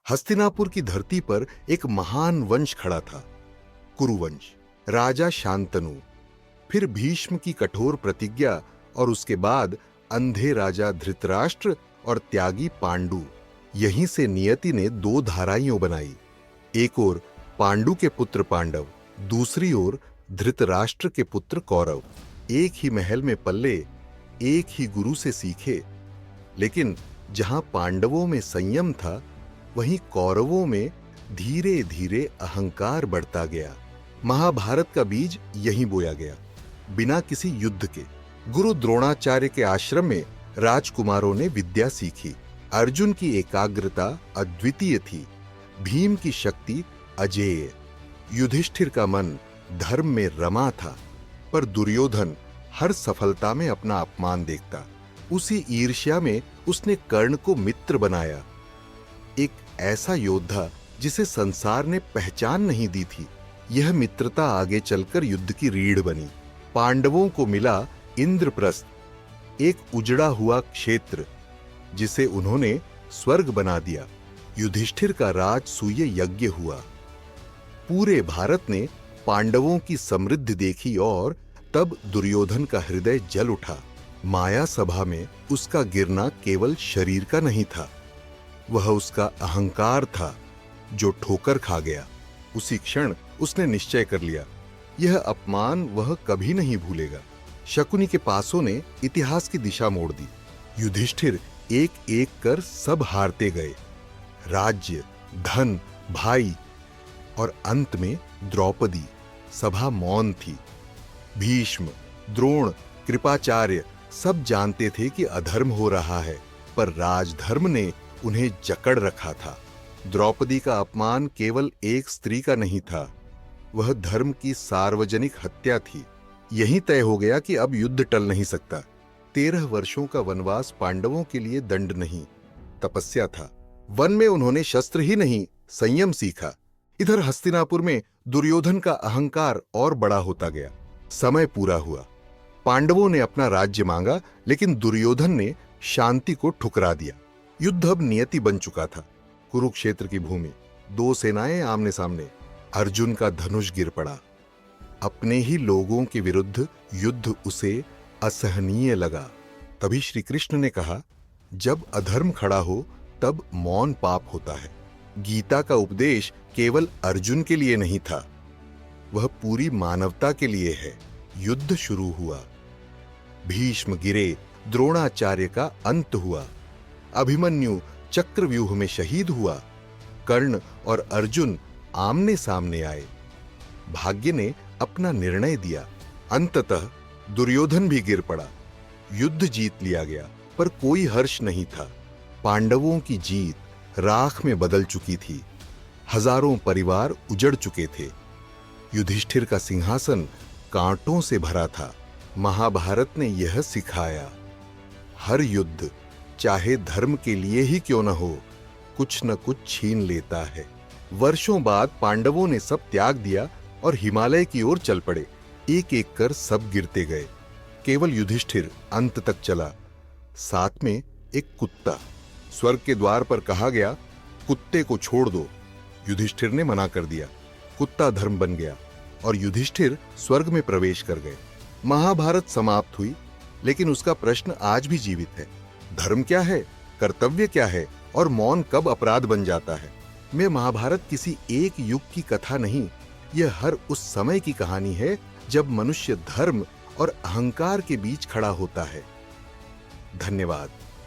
हस्तिनापुर की धरती पर एक महान वंश खड़ा था, कुरुवंश। राजा शांतनु, फिर भीष्म की कठोर प्रतिज्ञा और उसके बाद अंधे राजा धृतराष्ट्र और त्यागी पांडु। यहीं से नियति ने दो धाराइयों बनाई। एक ओर पांडु के पुत्र पांडव, दूसरी ओर धृतराष्ट्र के पुत्र कौरव। एक ही महल में पल्ले, एक ही गुरु से सीखे। लेकिन जहां पांडवों में संयम था, वहीं कौरवों में धीरे धीरे अहंकार बढ़ता गया। महाभारत का बीज यहीं बोया गया, बिना किसी युद्ध के। गुरु द्रोणाचार्य के आश्रम में राजकुमारों ने विद्या सीखी। अर्जुन की एकाग्रता अद्वितीय थी, भीम की शक्ति अजेय। युधिष्ठिर का मन धर्म में रमा था, पर दुर्योधन हर सफलता में अपना अपमान देखता। उसी ईर्ष्या में उसने कर्ण को मित्र बनाया, एक ऐसा योद्धा जिसे संसार ने पहचान नहीं दी थी। यह मित्रता आगे चलकर युद्ध की रीढ़ बनी। पांडवों को मिला इंद्रप्रस्थ, एक उजड़ा हुआ क्षेत्र जिसे उन्होंने स्वर्ग बना दिया। युधिष्ठिर का राजसूय यज्ञ हुआ। पूरे भारत ने पांडवों की समृद्धि देखी और तब दुर्योधन का हृदय जल उठा। माया सभा में उसका गिरना केवल शरीर का नहीं था, वह उसका अहंकार था जो ठोकर खा गया। उसी क्षण उसने निश्चय कर लिया, यह अपमान वह कभी नहीं भूलेगा। शकुनी के पासों ने इतिहास की दिशा मोड़ दी। युधिष्ठिर एक एक कर सब हारते गए, राज्य, धन, भाई और अंत में द्रौपदी। सभा मौन थी। भीष्म, द्रोण, कृपाचार्य सब जानते थे कि अधर्म हो रहा है, पर राजधर्म ने उन्हें जकड़ रखा था। द्रौपदी का अपमान केवल एक स्त्री का नहीं था, वह धर्म की सार्वजनिक हत्या थी। यही तय हो गया कि अब युद्ध टल नहीं सकता। 13 वर्षों का वनवास पांडवों के लिए दंड नहीं, तपस्या था। वन में उन्होंने शस्त्र ही नहीं, संयम सीखा। इधर हस्तिनापुर में दुर्योधन का अहंकार और बड़ा होता गया। समय पूरा हुआ। पांडवों ने अपना राज्य मांगा, लेकिन दुर्योधन ने शांति को ठुकरा दिया। युद्ध अब नियति बन चुका था। कुरुक्षेत्र की भूमि, दो सेनाएं आमने सामने। अर्जुन का धनुष गिर पड़ा। अपने ही लोगों के विरुद्ध युद्ध उसे असहनीय लगा। तभी श्री कृष्ण ने कहा, जब अधर्म खड़ा हो तब मौन पाप होता है। गीता का उपदेश केवल अर्जुन के लिए नहीं था, वह पूरी मानवता के लिए है। युद्ध शुरू हुआ। भीष्म गिरे, द्रोणाचार्य का अंत हुआ। अभिमन्यु चक्रव्यूह में शहीद हुआ। कर्ण और अर्जुन आमने सामने आए। भाग्य ने अपना निर्णय दिया। अंततः दुर्योधन भी गिर पड़ा। युद्ध जीत लिया गया, पर कोई हर्ष नहीं था। पांडवों की जीत राख में बदल चुकी थी। हजारों परिवार उजड़ चुके थे। युधिष्ठिर का सिंहासन कांटों से भरा था। महाभारत ने यह सिखाया, हर युद्ध, चाहे धर्म के लिए ही क्यों न हो, कुछ न कुछ छीन लेता है। वर्षों बाद पांडवों ने सब त्याग दिया और हिमालय की ओर चल पड़े। एक एक कर सब गिरते गए, केवल युधिष्ठिर अंत तक चला। साथ में एक कुत्ता। स्वर्ग के द्वार पर कहा गया, कुत्ते को छोड़ दो। युधिष्ठिर ने मना कर दिया। कुत्ता धर्म बन गया और युधिष्ठिर स्वर्ग में प्रवेश कर गए। महाभारत समाप्त हुई, लेकिन उसका प्रश्न आज भी जीवित है। धर्म क्या है, कर्तव्य क्या है और मौन कब अपराध बन जाता है? में महाभारत किसी एक युग की कथा नहीं, यह हर उस समय की कहानी है जब मनुष्य धर्म और अहंकार के बीच खड़ा होता है। धन्यवाद।